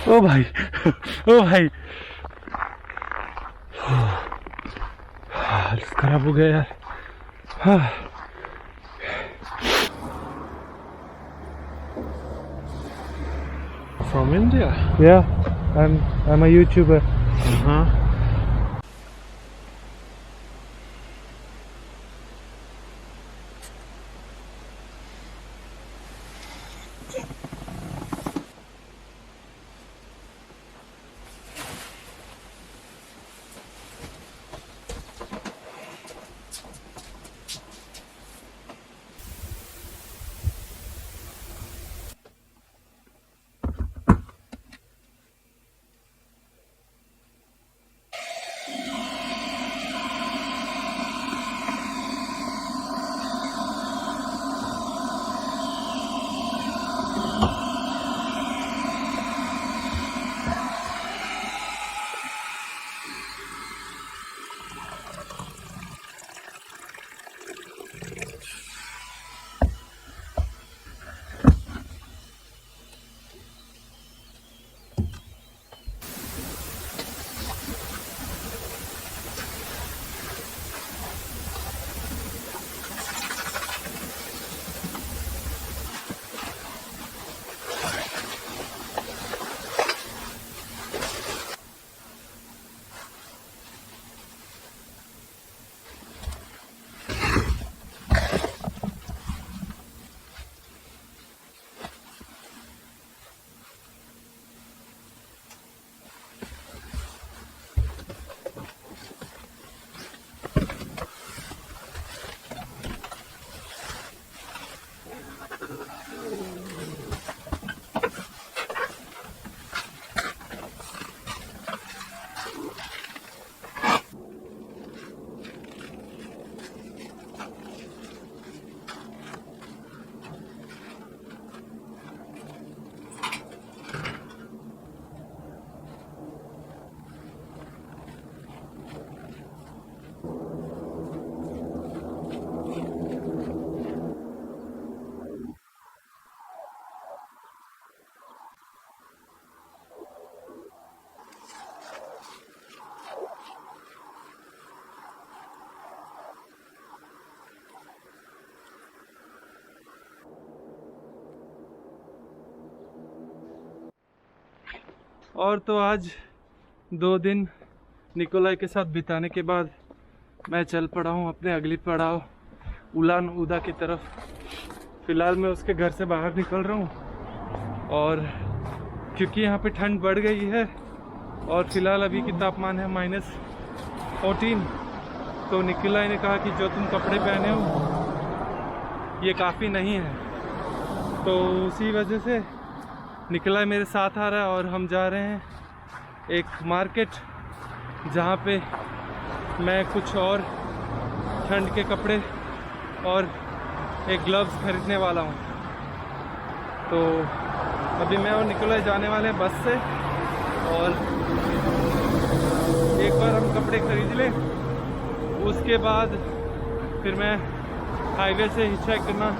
ओ भाई, ओ भाई, हालत खराब हो गया यार। हाँ। From India? Yeah, I'm a YouTuber. Uh-huh. और तो आज 2 दिन निकोलाई के साथ बिताने के बाद मैं चल पड़ा हूँ अपने अगली पड़ाव उलान उदा की तरफ। फ़िलहाल मैं उसके घर से बाहर निकल रहा हूँ और क्योंकि यहाँ पे ठंड बढ़ गई है और फ़िलहाल अभी की तापमान है -14, तो निकोलाई ने कहा कि जो तुम कपड़े पहने हो ये काफ़ी नहीं है, तो उसी वजह से निकोलाई मेरे साथ आ रहा है और हम जा रहे हैं एक मार्केट जहाँ पे मैं कुछ और ठंड के कपड़े और एक ग्लव्स खरीदने वाला हूँ। तो अभी मैं और निकोलाई जाने वाले हैं बस से, और एक बार हम कपड़े खरीद लें उसके बाद फिर मैं हाईवे से हिचहाइक करना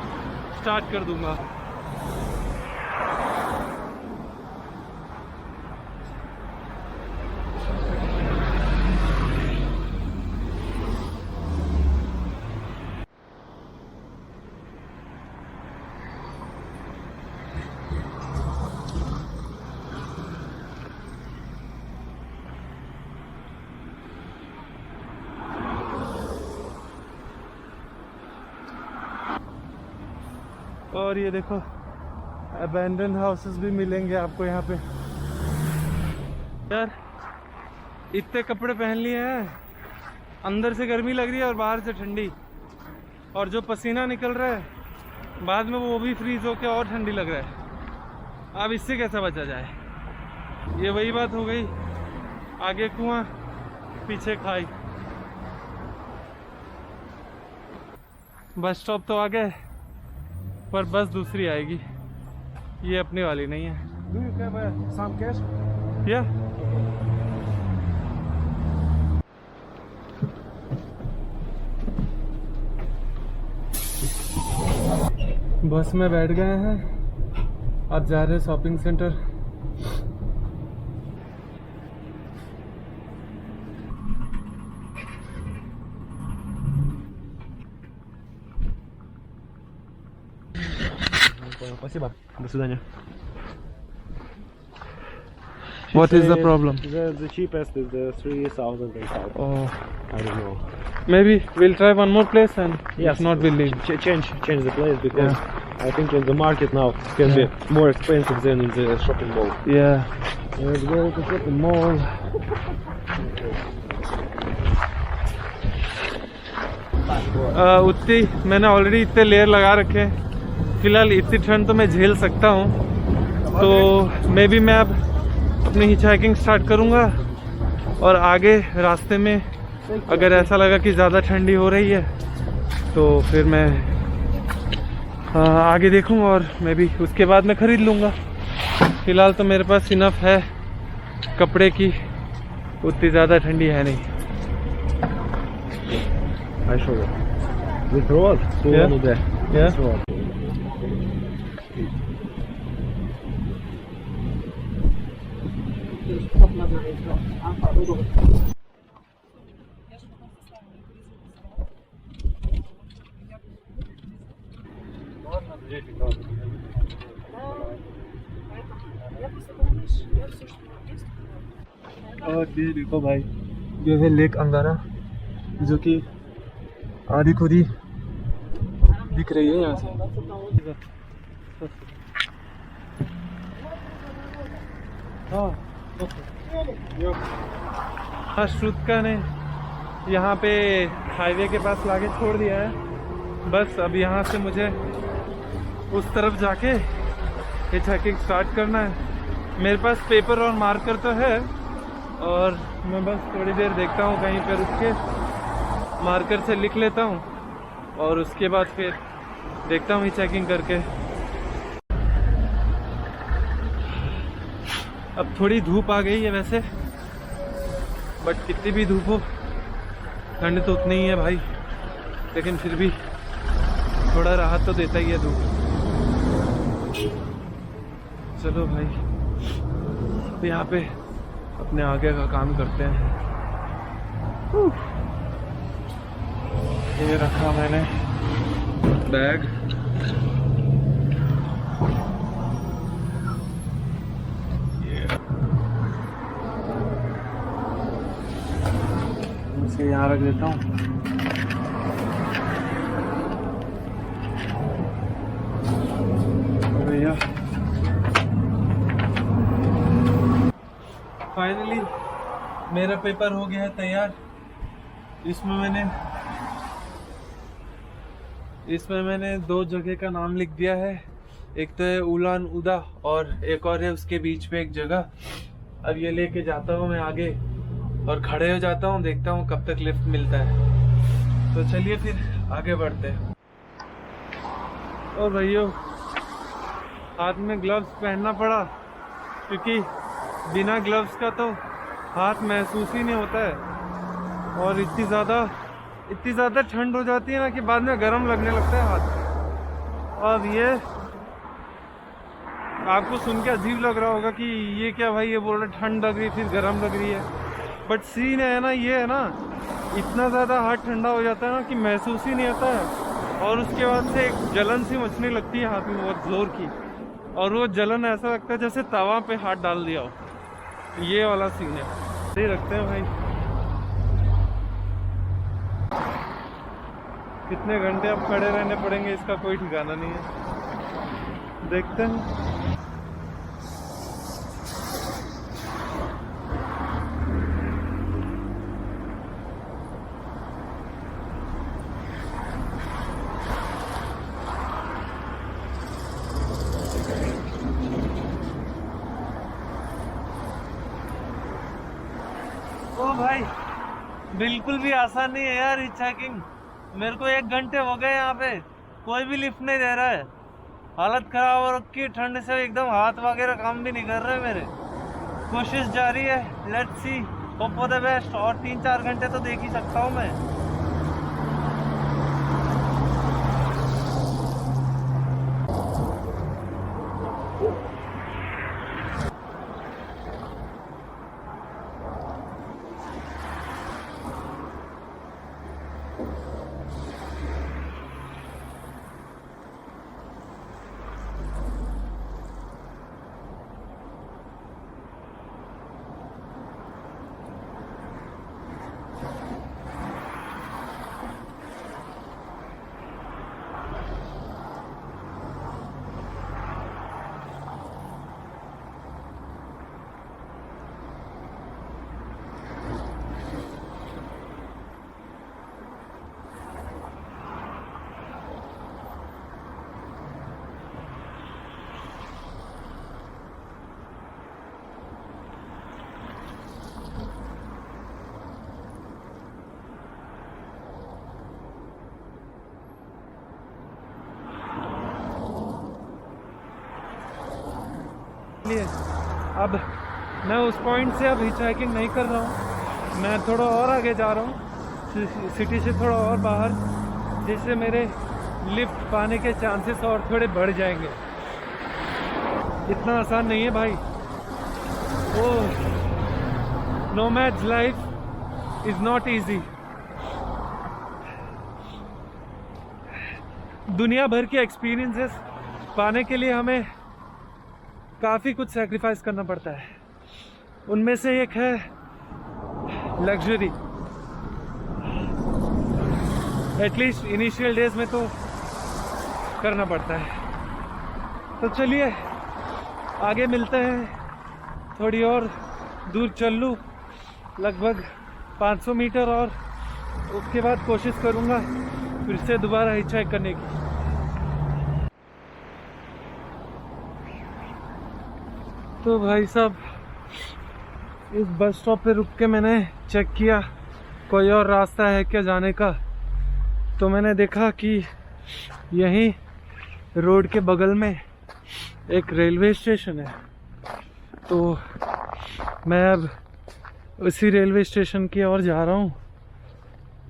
स्टार्ट कर दूँगा। और ये देखो अबैंडन हाउसेस भी मिलेंगे आपको यहाँ पे। यार इतने कपड़े पहन लिए हैं, अंदर से गर्मी लग रही है और बाहर से ठंडी, और जो पसीना निकल रहा है बाद में वो भी फ्रीज होके और ठंडी लग रहा है। अब इससे कैसा बचा जाए? ये वही बात हो गई, आगे कुआं पीछे खाई। बस स्टॉप तो आ गए पर बस दूसरी आएगी, ये अपनी वाली नहीं है। Do you have some cash? या बस में बैठ गए हैं, अब जा रहे हैं shopping centre. Спасибо. До свидания. What is the problem? The cheapest is the 3,000 and south. Oh, I don't know. maybe we'll try one more place and Yes. if not we'll leave. Change the place because I think in the market now it can be more expensive than in the shopping mall. Yeah. Let's go to shopping mall. उतनी मैंने already इतने layer लगा रखे हैं, फिलहाल इतनी ठंड तो मैं झेल सकता हूँ, तो मे बी मैं अब अपनी हिचहाइकिंग स्टार्ट करूँगा और आगे रास्ते में अगर ऐसा लगा कि ज़्यादा ठंडी हो रही है तो फिर मैं आगे देखूँगा और मे बी उसके बाद मैं ख़रीद लूँगा। फ़िलहाल तो मेरे पास इनफ है कपड़े की, उतनी ज़्यादा ठंडी है नहीं। I show you. With road to Yeah. one of the Yeah. road. और ये देखो भाई, ये है लेक अंगारा जो कि आधी खुद ही दिख रही है यहाँ से। हाँ, श्रुतिका ने यहाँ पे हाईवे के पास लाके छोड़ दिया है। बस अब यहाँ से मुझे उस तरफ जाके हिचहाइकिंग स्टार्ट करना है। मेरे पास पेपर और मार्कर तो है और मैं बस थोड़ी देर देखता हूँ, कहीं पे रुक के मार्कर से लिख लेता हूँ और उसके बाद फिर देखता हूँ हिचहाइकिंग करके। अब थोड़ी धूप आ गई है वैसे, बट कितनी भी धूप हो ठंड तो उतनी ही है भाई, लेकिन फिर भी थोड़ा राहत तो देता ही है धूप। चलो भाई, तो यहाँ पे अपने आगे का काम करते हैं। ये रखा मैंने बैग, इसे यहाँ रख देता हूँ। भैया फाइनली मेरा पेपर हो गया है तैयार। इसमें मैंने दो जगह का नाम लिख दिया है, एक तो है उलान उदा और एक और है उसके बीच में एक जगह। अब ये लेके जाता हूँ मैं आगे और खड़े हो जाता हूँ, देखता हूँ कब तक लिफ्ट मिलता है। तो चलिए फिर आगे बढ़ते हैं। और भैया हाथ में ग्लव्स पहनना पड़ा, क्योंकि बिना ग्लव्स का तो हाथ महसूस ही नहीं होता है और इतनी ज़्यादा ठंड हो जाती है ना कि बाद में गर्म लगने लगता है हाथ। अब ये आपको सुन के अजीब लग रहा होगा कि ये क्या भाई, ये बोल रहे ठंड लग रही फिर गर्म लग रही है, बट सीन है ना, ये है ना, इतना ज़्यादा हाथ ठंडा हो जाता है ना कि महसूस ही नहीं होता है और उसके बाद से एक जलन सी मचने लगती है हाथ में बहुत ज़ोर की, और वो जलन ऐसा लगता है जैसे तवा पे हाथ डाल दिया हो। ये वाला सीन है। सही रखते हैं भाई, कितने घंटे अब खड़े रहने पड़ेंगे इसका कोई ठिकाना नहीं है। देखते हैं। ओ भाई, बिल्कुल भी आसान नहीं है यार हिचहाइकिंग। मेरे को 1 घंटे हो गए यहाँ पे, कोई भी लिफ्ट नहीं दे रहा है। हालत खराब हो रखी, ठंड से एकदम हाथ वगैरह काम भी नहीं कर रहे मेरे। कोशिश जारी है, let's see, hope for the best. और 3-4 घंटे तो देख ही सकता हूँ मैं। इसलिए अब मैं उस पॉइंट से अब हिच हाइकिंग नहीं कर रहा हूँ। मैं थोड़ा और आगे जा रहा हूँ, सिटी से थोड़ा और बाहर, जिससे मेरे लिफ्ट पाने के चांसेस और थोड़े बढ़ जाएंगे। इतना आसान नहीं है भाई। Oh, nomads life is not easy. दुनिया भर के एक्सपीरियंसेस पाने के लिए हमें काफ़ी कुछ सैक्रिफाइस करना पड़ता है। उनमें से एक है लग्जरी। एटलीस्ट इनिशियल डेज में तो करना पड़ता है। तो चलिए आगे मिलते हैं। थोड़ी और दूर चल लूँ, लगभग 500 मीटर, और उसके बाद कोशिश करूँगा फिर से दोबारा हिचहाइक करने की। तो भाई साहब, इस बस स्टॉप पे रुक के मैंने चेक किया कोई और रास्ता है क्या जाने का। तो मैंने देखा कि यहीं रोड के बगल में एक रेलवे स्टेशन है। तो मैं अब उसी रेलवे स्टेशन की ओर जा रहा हूँ।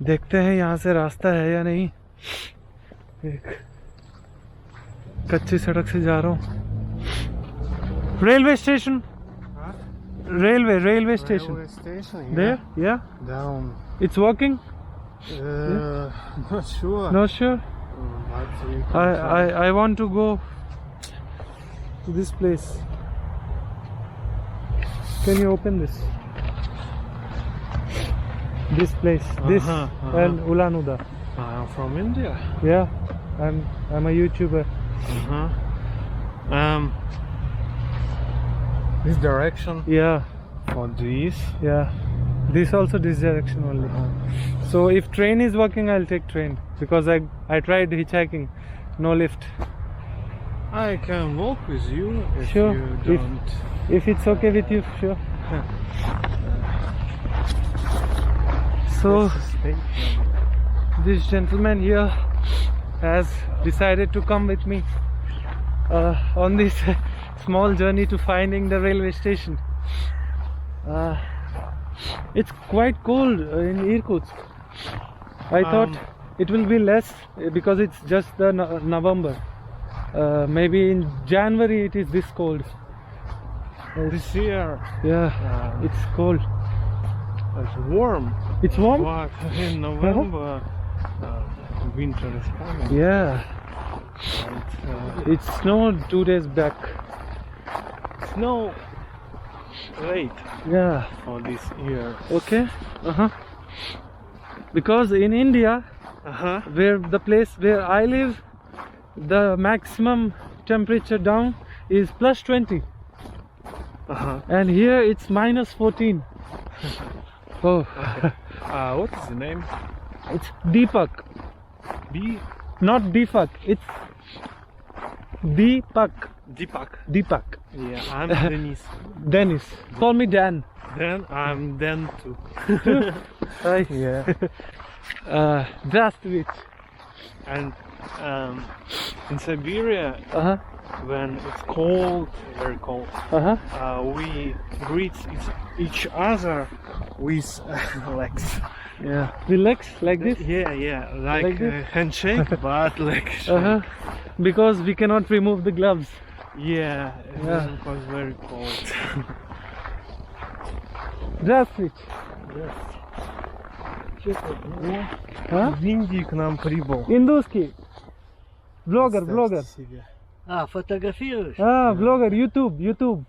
देखते हैं यहाँ से रास्ता है या नहीं। एक कच्ची सड़क से जा रहा हूँ। Railway station, railway station. Railway station, There? Yeah? Down. It's working? Not sure. Not sure? But you can try. I want to go to this place. Can you open this? This place. This and Ulan Uda. I'm from India. Yeah. I'm a YouTuber. This direction Yeah. for this. Yeah. This also this direction only. So if train is working, I'll take train, because I tried hitchhiking, no lift. I can walk with you if Sure. you don't. If it's okay with you, sure. So this gentleman here has decided to come with me on this small journey to finding the railway station. It's quite cold in Irkutsk. I thought it will be less because it's just the November. Maybe in January it is this cold. This year Yeah, it's cold. it's warm. It's warm? But in November, winter is coming. Yeah. And, It snowed 2 days back. snow late Yeah. for this year. Okay. Because in India, where the place where I live, the maximum temperature down is +20, and here it's -14. Oh, What is the name? it's Deepak, B. not Deepak. It's Deepak. Deepak. Yeah, I'm Denis. Dennis. Call me Dan. Then I'm Dan too. Hi. Yeah. Здравствуйте. And in Siberia, when it's cold, very cold, we greet each other with legs. Yeah. Relax like this. Yeah, like, Like this? handshake, but like Because we cannot remove the gloves. yeah, Yeah. it was very cold. Здравствуйте. А? В Индии к нам прибыл. Индусский. Блогер. Представьте себе. Фотографируешь? Блогер, YouTube.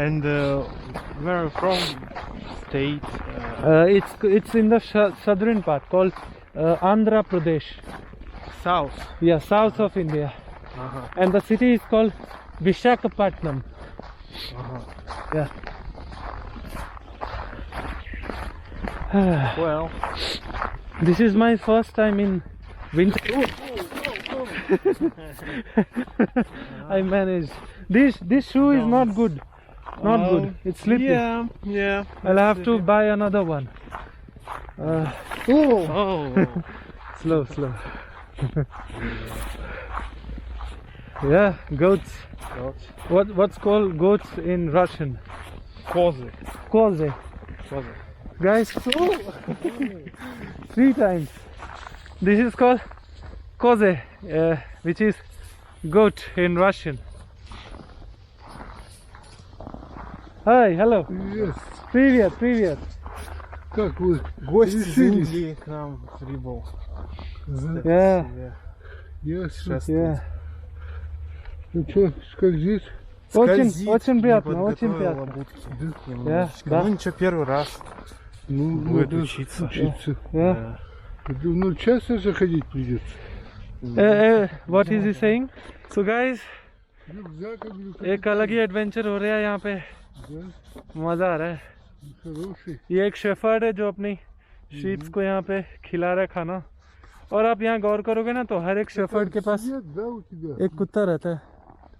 And where from? State. It's in the southern part called Andhra Pradesh. South. Yeah, south of India. And the city is called Visakhapatnam. Yeah. Well, This is my first time in winter. I managed. This shoe is not good. Not good. It's slippery. Yeah. I'll have to buy another one. Oh. Slow. Yeah, goats. What's called goats in Russian? Kozy. Koze. Kozy. Guys, 3 times. This is called koze, which is goat in Russian. Hi, hello. Yes. Привет. Как вы? Гости Решились? завели к нам рыбу. Yeah, Ясно. yeah. Ну что, как здесь? Очень приятно, очень приятно. Да, да. Ну ничего, первый раз. Ну, Будет надо учиться. учиться. Yeah. Ну, часто заходить придется. What is he saying? So guys, Рюкзак, говорю, एक अलग ही adventure हो रहा है यहाँ पे, да, मज़ा आ रहा है। хороший. ये एक शेफर्ड है जो अपनी शीप्स को यहाँ पे खिला रहा है खाना। और आप यहाँ गौर करोगे ना तो हर एक शेफर्ड के पास Свет, да, у тебя? एक कुत्ता रहता है।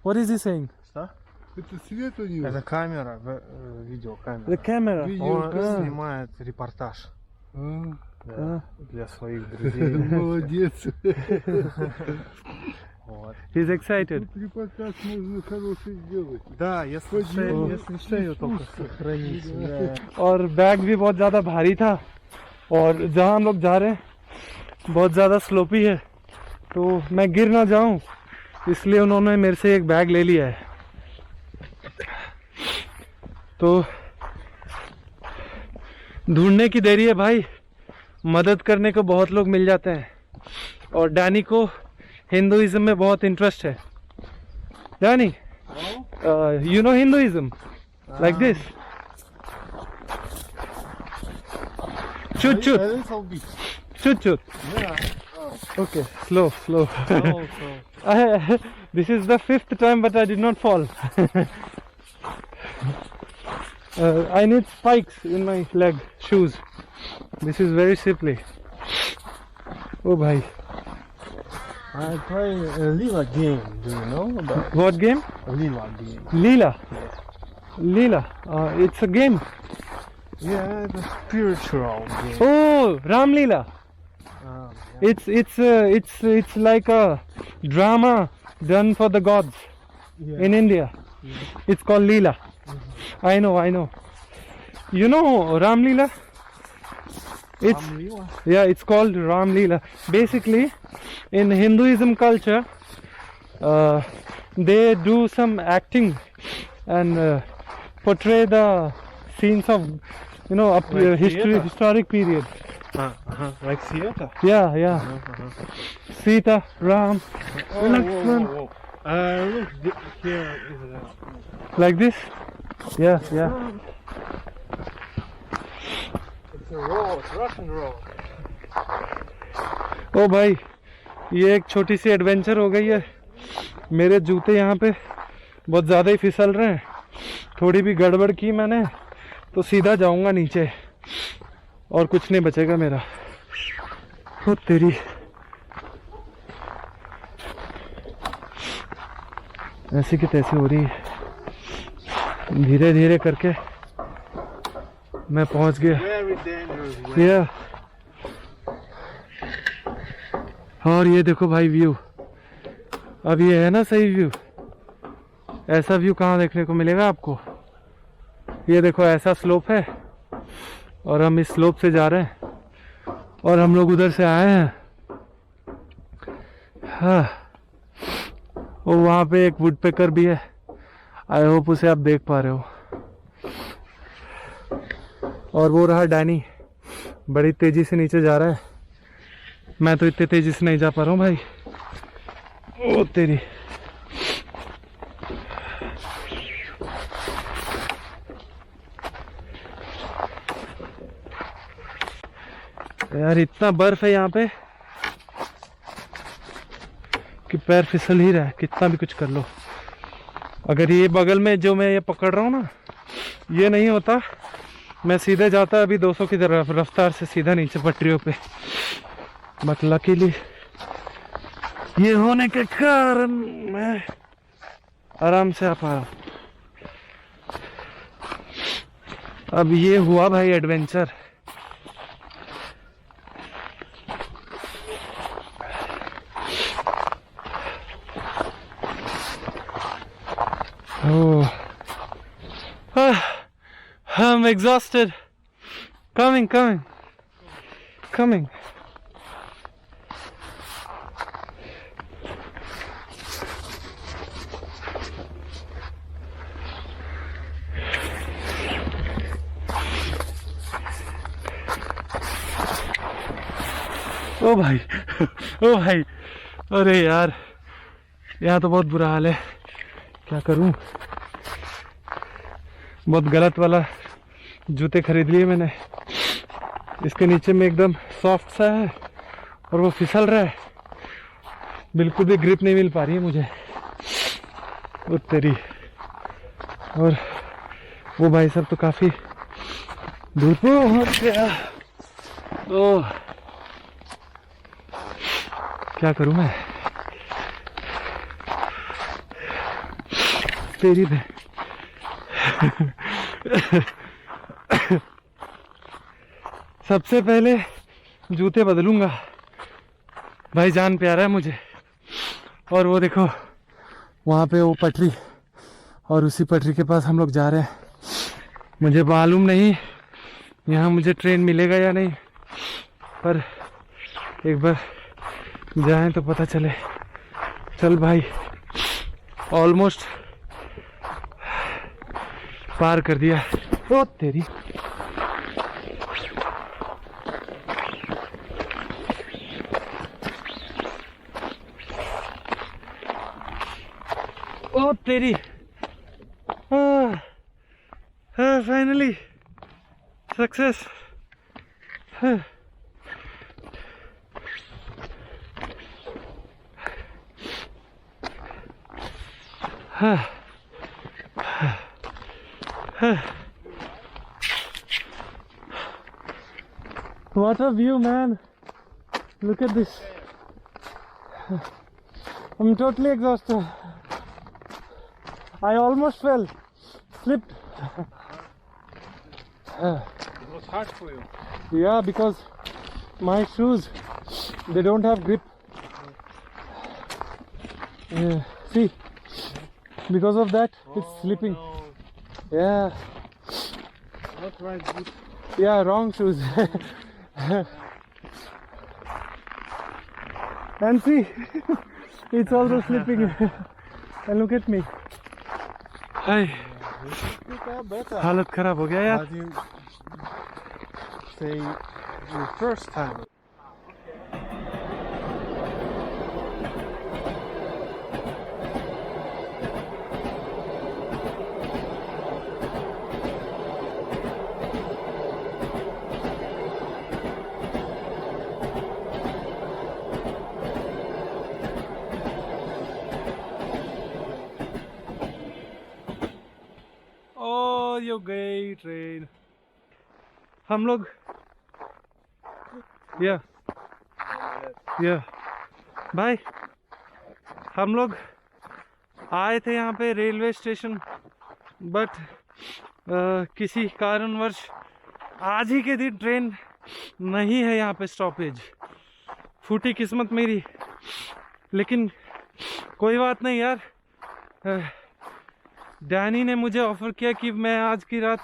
What is he saying? Это свет у него? Это камера, видеокамера. The camera. Он снимает репортаж А, для своих друзей. молодец. Вот. He's excited. Тут репортаж можно хороший сделать. Да, если что, ее только сохранить. Да. और बैग भी बहुत ज़्यादा भारी था और जहाँ हम लोग जा रहे हैं बहुत ज़्यादा स्लोपी है, तो मैं गिर ना जाऊँ इसलिए उन्होंने मेरे से एक बैग ले लिया है। तो ढूंढने की देरी है भाई, मदद करने को बहुत लोग मिल जाते हैं। और डैनी को हिंदुइज्म में बहुत इंटरेस्ट है। Danny, you know Hinduism like this? Chut. A little bit. Chut. Yeah. Okay, slow. So. This is the 5th time, but I did not fall. I need spikes in my leg, shoes. This is very slippery. Oh, bhai. I play a Lila game. Do you know about What game? Lila game? Leela. It's a game. Yeah, the spiritual game. Oh, Ram Leela. It's like a drama done for the gods in India. It's called Leela. I know. You know Ram Leela? It's Lila? yeah, it's called Ram Leela. Basically, in Hinduism culture, they do some acting and portray the scenes of, you know, Like theater? historic period. Like theater? Yeah. Sita, Ram, Lakshman. Look, here is a... Like this. Yeah. It's a road, Russian road. ओ भाई, ये एक छोटी सी adventure हो गई है। मेरे जूते यहाँ पे बहुत ज़्यादा ही फिसल रहे हैं। थोड़ी भी गड़बड़ की मैंने तो सीधा जाऊंगा नीचे और कुछ नहीं बचेगा मेरा। हो तेरी, ऐसी की तैसी हो रही है। धीरे धीरे करके मैं पहुंच गया। Very dangerous way. या और ये देखो भाई व्यू, अब ये है ना सही व्यू। ऐसा व्यू कहाँ देखने को मिलेगा आपको? ये देखो ऐसा स्लोप है और हम इस स्लोप से जा रहे हैं और हम लोग उधर से आए हैं। हाँ, और वहाँ पे एक वुडपेकर भी है। आई होप उसे आप देख पा रहे हो। और वो रहा डैनी, बड़ी तेजी से नीचे जा रहा है। मैं तो इतनी तेजी से नहीं जा पा रहा हूँ भाई। ओ तेरी, यार इतना बर्फ है यहाँ पे कि पैर फिसल ही रहा है, कितना भी कुछ कर लो। अगर ये बगल में जो मैं ये पकड़ रहा हूँ ना, ये नहीं होता, मैं सीधे जाता अभी 200 की तरफ रफ्तार से सीधा नीचे पटरियों पे। बट लकीली ये होने के कारण मैं आराम से आ पा रहा हूँ। अब ये हुआ भाई adventure. Oh. I'm exhausted. Coming. ओ भाई अरे यार यहाँ तो बहुत बुरा हाल है, क्या करूं। बहुत गलत वाला जूते खरीद लिए मैंने। इसके नीचे में एकदम सॉफ्ट सा है और वो फिसल रहा है, बिल्कुल भी ग्रिप नहीं मिल पा रही है मुझे। वो तेरी, और वो भाई सब तो काफी दूर पे पहुंच गया। ओह, क्या करूं मैं, तेरी पे सबसे पहले जूते बदलूंगा भाई, जान प्यारा है मुझे। और वो देखो वहां पे वो पटरी, और उसी पटरी के पास हम लोग जा रहे हैं। मुझे मालूम नहीं यहाँ मुझे ट्रेन मिलेगा या नहीं, पर एक बार जाएं तो पता चले। चल भाई, ऑलमोस्ट पार कर दिया। ओ तेरी, ओ तेरी, finally success. What a view, man. Look at this. I'm totally exhausted. I almost fell, slipped. It was hard for you. Yeah, because my shoes, they don't have grip. See, because of that, it's slipping. No, Yeah, not right. Good. yeah, wrong shoes. And see, it's also slipping. And look at me. Hi. Better. हालत खराब हो गया यार। But you say the first time. ओ यो गई train. हम लोग या भाई, हम लोग आए थे यहाँ पे रेलवे स्टेशन, बट किसी कारणवश आज ही के दिन ट्रेन नहीं है यहाँ पे स्टॉपेज। फूटी किस्मत मेरी, लेकिन कोई बात नहीं यार। डैनी ने मुझे ऑफर किया कि मैं आज की रात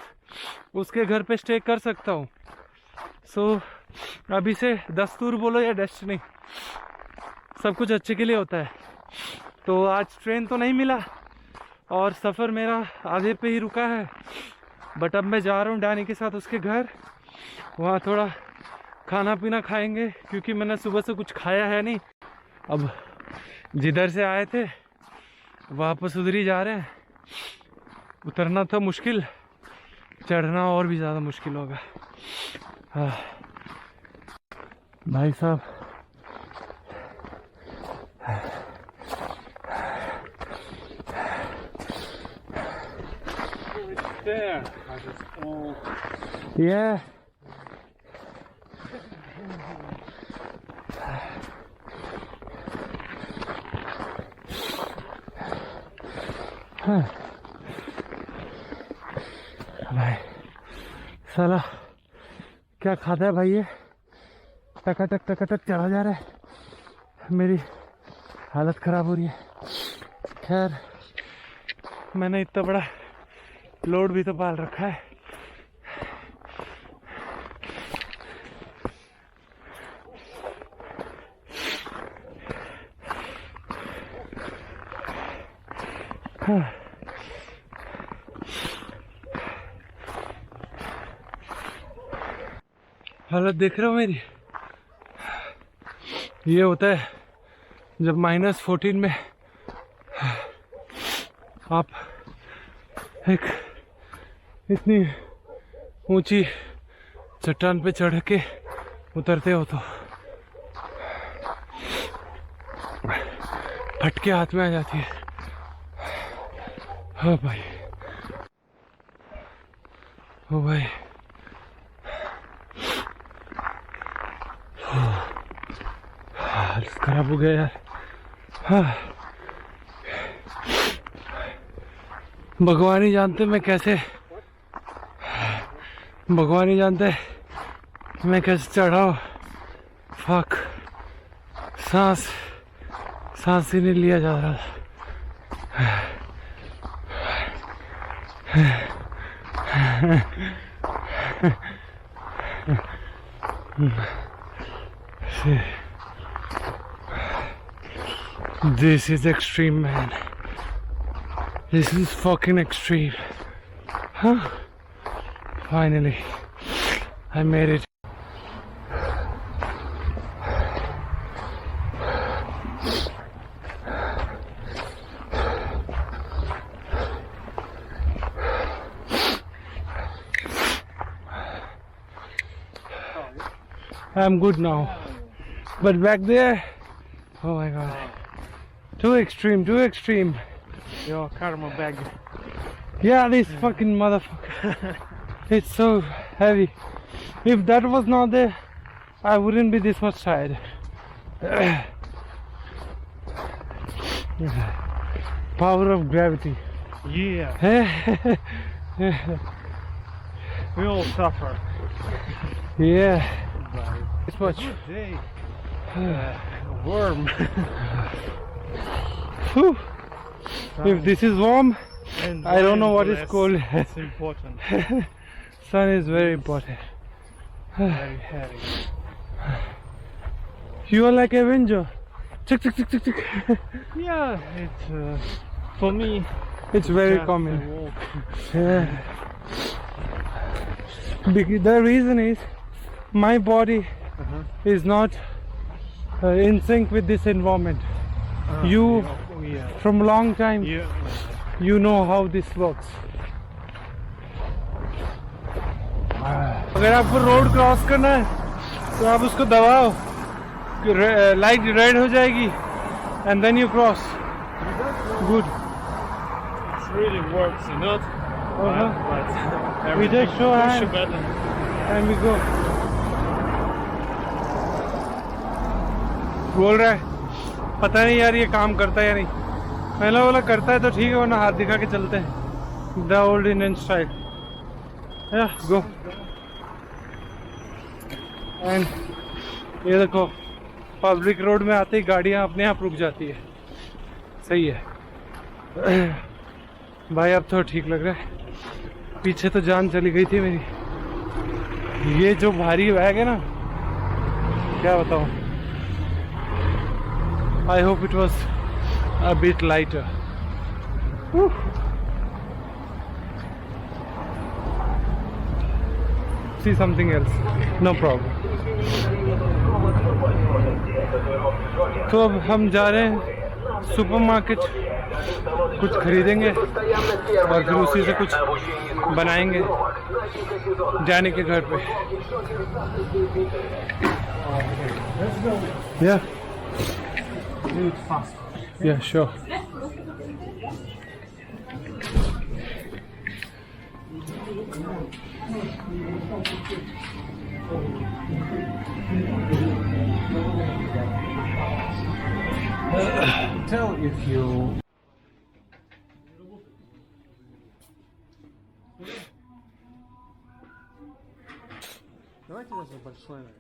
उसके घर पे स्टे कर सकता हूँ। सो अभी से दस्तूर बोलो या डेस्टिनी, सब कुछ अच्छे के लिए होता है। तो आज ट्रेन तो नहीं मिला और सफ़र मेरा आधे पे ही रुका है, बट अब मैं जा रहा हूँ डैनी के साथ उसके घर। वहाँ थोड़ा खाना पीना खाएंगे, क्योंकि मैंने सुबह से कुछ खाया है नहीं। अब जिधर से आए थे वापस उधर ही जा रहे हैं। उतरना तो मुश्किल, चढ़ना और भी ज़्यादा मुश्किल होगा। हाँ भाई साहब, There, but it's all. yeah. हाँ भाई, साला क्या खाता है भाई ये, टकाटक चढ़ा जा रहा है। मेरी हालत ख़राब हो रही है। खैर मैंने इतना बड़ा लोड भी तो पाल रखा है। हालत देख रहे हो मेरी? ये होता है जब -14 में आप एक इतनी ऊंची चट्टान पे चढ़ के उतरते हो तो फटके हाथ में आ जाती है। हाँ भाई, ओ भाई, हालत खराब हो गया यार। हाँ, भगवान ही जानते मैं कैसे, भगवान ही जानते मैं कैसे चढ़ा हूँ। फक, सांस ही नहीं लिया जा रहा था। This is extreme, man. This is fucking extreme. Huh? Finally, I made it. I'm good now, but back there, oh my god, too extreme, too extreme. Your karma bag. Yeah, this fucking motherfucker. It's so heavy. If that was not there, I wouldn't be this much tired. Power of gravity. Yeah, we all suffer. Yeah. It's much. Good day. Warm. Whew. If this is warm, And I don't know what is mindfulness cold. It's important. Sun is very important. Very heavy. You are like Avenger. Tick, tick, tick, tick, tick. Yeah, it's for me. It's very just a common. walk. Yeah. The reason is my body is not in sync with this environment. You, yeah. from long time, Yeah. you know how this works. अगर आपको road cross करना है तो आप उसको दबाओ, light red हो जाएगी, and then you cross. Good. It really works, you know. But We just show push a hand button. and we go. बोल रहा है पता नहीं यार ये काम करता है या नहीं। पहला वाला करता है तो ठीक है, वरना हाथ दिखा के चलते हैं। The old Indian style. Go. And ये देखो, पब्लिक रोड में आते ही गाड़ियाँ अपने आप रुक जाती है। सही है भाई, अब तो ठीक लग रहा है। पीछे तो जान चली गई थी मेरी। ये जो भारी बैग है ना, क्या बताऊँ। I hope it was a bit lighter. Whew. See something else. No problem. तो अब हम जा रहे हैं सुपरमार्केट, कुछ खरीदेंगे और फिर उसी से कुछ बनाएंगे जाने के घर पे। Yeah. Do it fast. Yeah, sure. Tell if you. Давайте даже большой, наверное.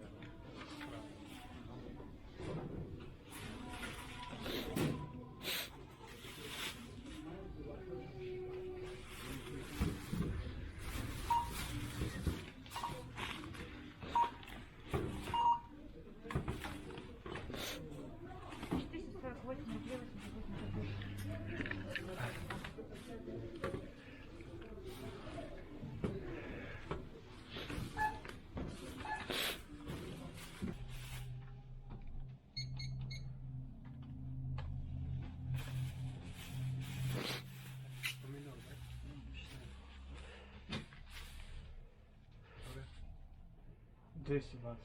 220.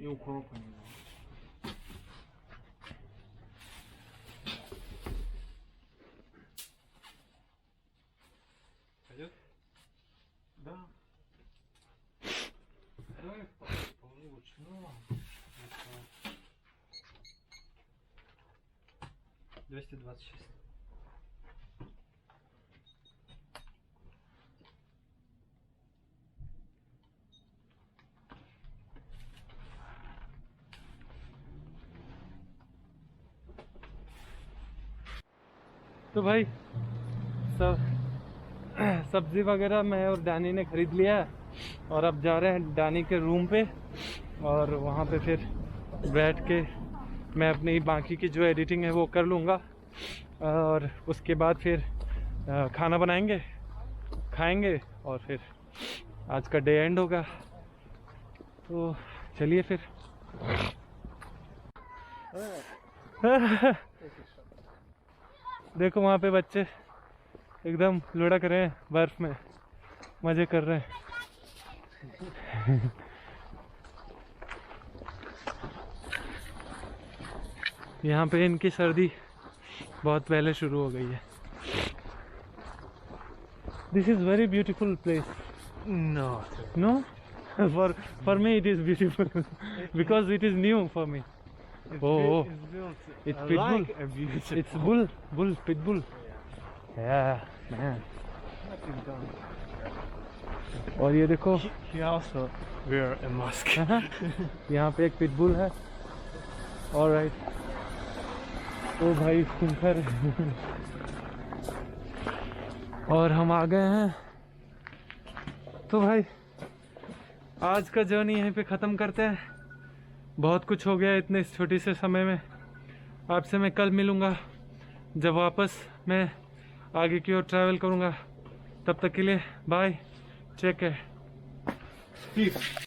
И укропа немного. Пойдет? Да. Давай получше. Ну, 226. तो भाई सब्जी वगैरह मैं और डैनी ने ख़रीद लिया है और अब जा रहे हैं डैनी के रूम पे और वहाँ पे फिर बैठ के मैं अपनी बाकी की जो एडिटिंग है वो कर लूँगा और उसके बाद फिर खाना बनाएंगे, खाएंगे और फिर आज का डे एंड होगा। तो चलिए फिर। देखो वहाँ पे बच्चे एकदम लुढ़क रहे हैं, बर्फ में मज़े कर रहे हैं। यहाँ पे इनकी सर्दी बहुत पहले शुरू हो गई है। This is very beautiful place. No for me it is beautiful because it is new for me. Oh, it's pitbull. It's bull, pitbull. Yeah, man. और ये देखो, He also wear a mask. यहाँ पे एक पिटबुल है। Alright, ओ भाई सुनकर और हम आ गए हैं। तो भाई आज का जर्नी यहीं पे ख़त्म करते हैं। बहुत कुछ हो गया इतने छोटे से समय में। आपसे मैं कल मिलूँगा जब वापस मैं आगे की ओर ट्रैवल करूँगा। तब तक के लिए बाय, टेक केयर।